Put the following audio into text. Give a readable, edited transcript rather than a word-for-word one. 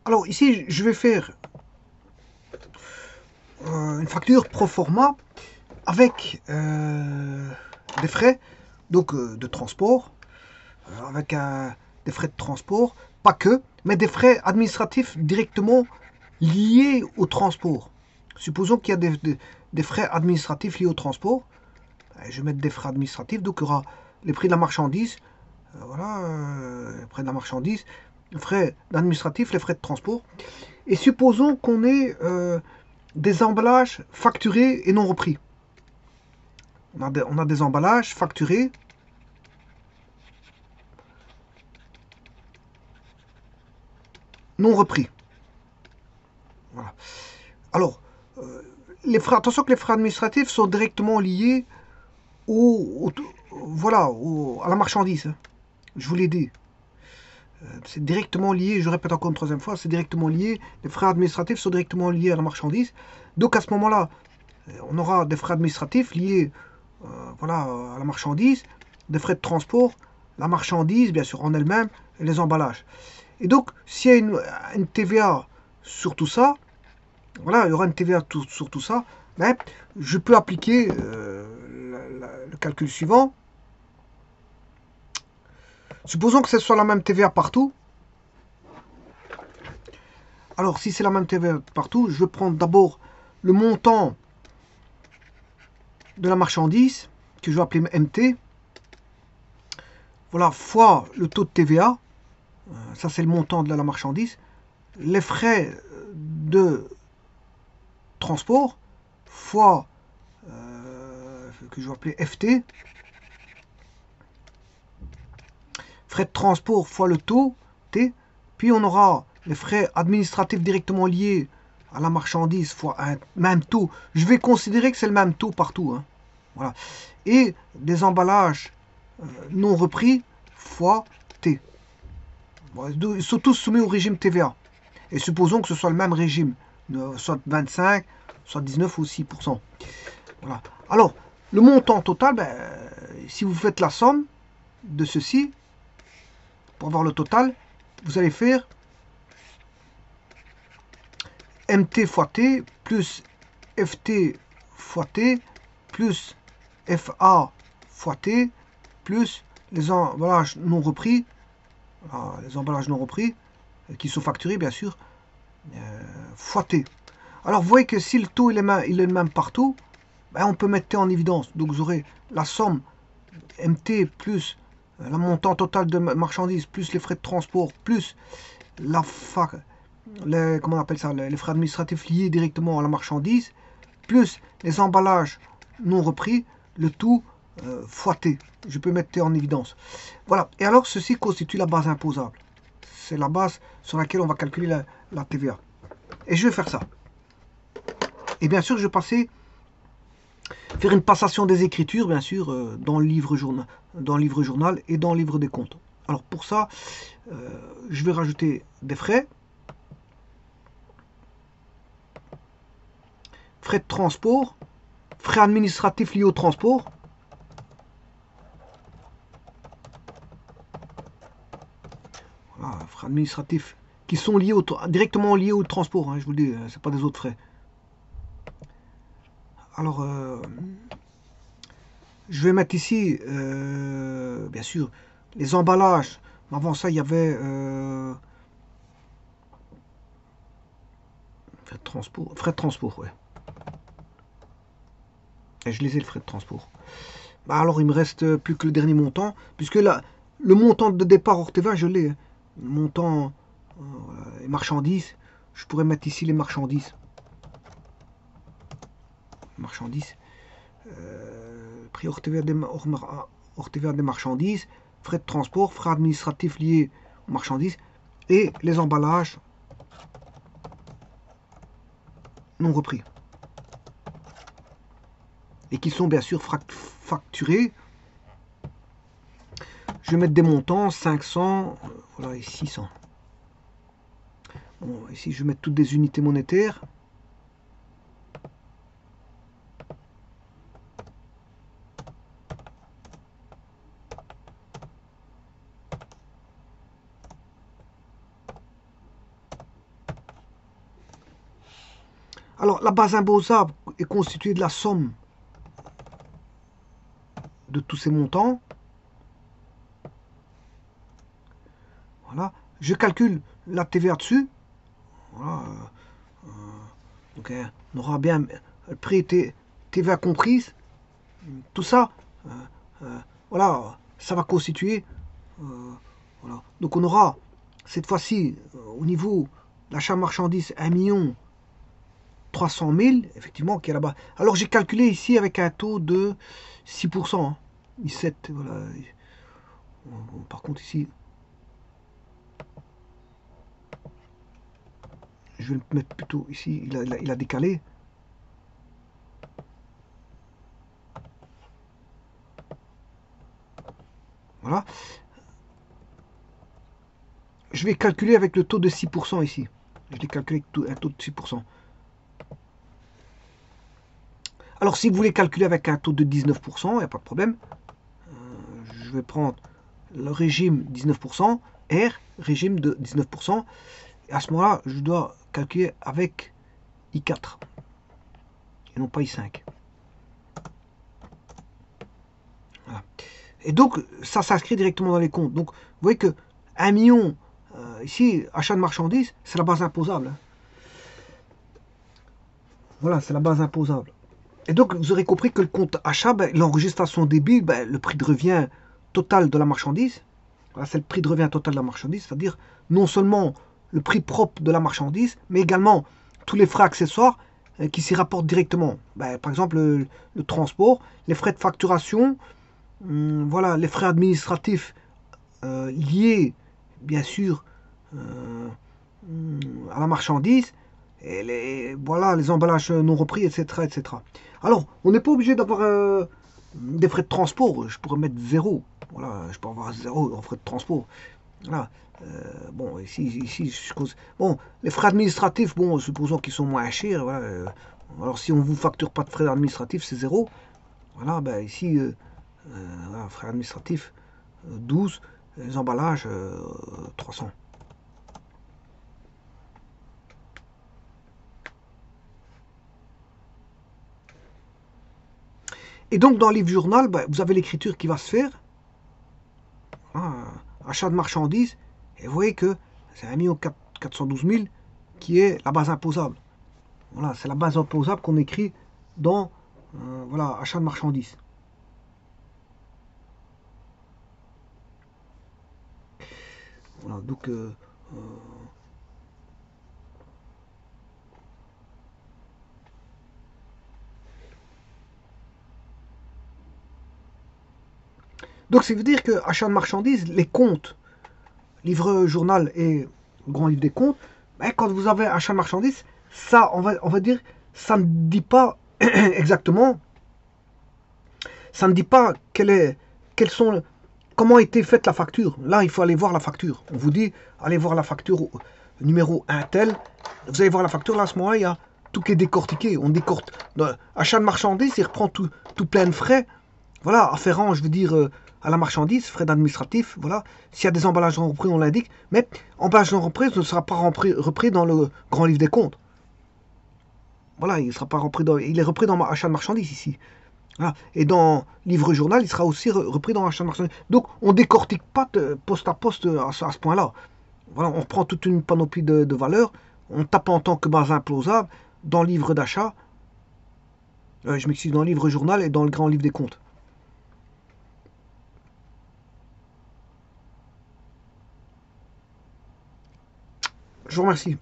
Alors ici, je vais faire une facture pro forma avec des frais donc, de transport, avec des frais de transport, pas que, mais des frais administratifs directement liés au transport. Supposons qu'il y a des frais administratifs liés au transport. Je vais mettre des frais administratifs, donc il y aura les prix de la marchandise, voilà, les frais de la marchandise, les frais administratifs, les frais de transport. Et supposons qu'on ait des emballages facturés et non repris. On a des emballages facturés non repris. Voilà. Alors, attention que les frais administratifs sont directement liés voilà, à la marchandise. Hein. Je vous l'ai dit. C'est directement lié, je répète encore une troisième fois, c'est directement lié, les frais administratifs sont directement liés à la marchandise. Donc à ce moment-là, on aura des frais administratifs liés voilà, à la marchandise, des frais de transport, la marchandise, bien sûr, en elle-même, et les emballages. Et donc, s'il y a une TVA sur tout ça, voilà, il y aura une TVA sur tout ça, ben, je peux appliquer le calcul suivant. Supposons que ce soit la même TVA partout. Alors, si c'est la même TVA partout, je vais prendre d'abord le montant de la marchandise, que je vais appeler MT, voilà, fois le taux de TVA, ça c'est le montant de la marchandise, les frais de transport, fois, que je vais appeler FT, frais de transport fois le taux, T, puis on aura les frais administratifs directement liés à la marchandise fois un même taux. Je vais considérer que c'est le même taux partout. Hein. Voilà. Et des emballages non repris fois T. Bon, ils sont tous soumis au régime TVA. Et supposons que ce soit le même régime, soit 25, soit 19 ou 6%. Voilà. Alors, le montant total, ben, si vous faites la somme de ceci, pour avoir le total, vous allez faire MT fois T plus FT fois T plus FA fois T plus les emballages non repris, voilà, les emballages non repris, qui sont facturés bien sûr, fois T. Alors vous voyez que si le taux il est le même partout, ben, on peut mettre T en évidence. Donc vous aurez la somme MT plus le montant total de marchandises, plus les frais de transport, plus la comment on appelle ça, les frais administratifs liés directement à la marchandise, plus les emballages non repris, le tout fois T. Je peux mettre T en évidence. Voilà. Et alors, ceci constitue la base imposable. C'est la base sur laquelle on va calculer la TVA. Et je vais faire ça. Et bien sûr, je vais faire une passation des écritures, bien sûr, dans le livre journal et dans le livre des comptes. Alors pour ça, je vais rajouter des frais. Frais de transport, frais administratifs liés au transport. Voilà, frais administratifs qui sont directement liés au transport, hein, je vous le dis, c'est pas des autres frais. Alors, je vais mettre ici, bien sûr, les emballages. Avant ça, il y avait frais de transport, ouais. Et je les ai, le frais de transport. Bah alors, il me reste plus que le dernier montant, puisque là, le montant de départ hors TVA, je l'ai. Hein. Le montant les marchandises, je pourrais mettre ici les marchandises. Marchandises. Prix hors TVA, hors TVA des marchandises, frais de transport, frais administratifs liés aux marchandises et les emballages non repris. Et qui sont bien sûr facturés. Je vais mettre des montants, 500, voilà, et 600. Bon, ici, je vais mettre toutes des unités monétaires. Alors, la base imposable est constituée de la somme de tous ces montants. Voilà. Je calcule la TVA dessus. Voilà. Donc, on aura bien le prix TVA comprise. Tout ça, voilà, ça va constituer. Voilà. Donc, on aura cette fois-ci, au niveau de l'achat de marchandises, 1 300 000, effectivement, qui est là-bas. Alors, j'ai calculé ici avec un taux de 6%. Hein. 17, voilà. Par contre, ici, je vais le mettre plutôt ici, il a décalé. Voilà. Je vais calculer avec le taux de 6% ici. Je l'ai calculé avec un taux de 6%. Alors, si vous voulez calculer avec un taux de 19%, il n'y a pas de problème. Je vais prendre le régime 19%, R, régime de 19%. Et à ce moment-là, je dois calculer avec I4 et non pas I5. Voilà. Et donc, ça s'inscrit directement dans les comptes. Donc, vous voyez que 1 million, ici, achat de marchandises, c'est la base imposable. Voilà, c'est la base imposable. Et donc, vous aurez compris que le compte achat, il enregistre à son débit le prix de revient total de la marchandise. Voilà, c'est le prix de revient total de la marchandise, c'est-à-dire non seulement le prix propre de la marchandise, mais également tous les frais accessoires qui s'y rapportent directement. Par exemple, le transport, les frais de facturation, voilà, les frais administratifs liés, bien sûr, à la marchandise, et voilà, les emballages non repris, etc., etc. Alors, on n'est pas obligé d'avoir des frais de transport. Je pourrais mettre 0. Voilà, je peux avoir 0 en frais de transport. Voilà. Bon, ici, bon, les frais administratifs, bon, supposons qu'ils sont moins chers. Voilà. Alors, si on ne vous facture pas de frais administratifs, c'est 0. Voilà, ici, voilà, frais administratifs, 12. Les emballages, 300. Et donc, dans le livre journal, vous avez l'écriture qui va se faire. Voilà, achat de marchandises. Et vous voyez que c'est 1 412 000 qui est la base imposable. Voilà, c'est la base imposable qu'on écrit dans voilà, achat de marchandises. Voilà, donc ça veut dire que achat de marchandises, les comptes, livre journal et grand livre des comptes, quand vous avez achat de marchandises, ça, on va dire, ça ne dit pas exactement, ça ne dit pas comment a été faite la facture. Là, il faut aller voir la facture. On vous dit, allez voir la facture numéro 1 tel. Vous allez voir la facture, là, à ce moment-là, il y a tout qui est décortiqué. On décortique. Achat de marchandises, il reprend tout plein de frais. Voilà, afférent, je veux dire, à la marchandise, frais administratifs, voilà. S'il y a des emballages non repris, on l'indique. Mais emballage non repris ne sera pas repris dans le grand livre des comptes. Voilà, il sera pas repris il est repris dans achat de marchandises ici. Voilà. Et dans livre journal, il sera aussi repris dans achat de marchandises. Donc, on décortique pas poste à poste à ce point-là. Voilà, on reprend toute une panoplie de valeurs, on tape en tant que base imposable dans le livre d'achat, je m'excuse, dans le livre journal et dans le grand livre des comptes. Je vous remercie.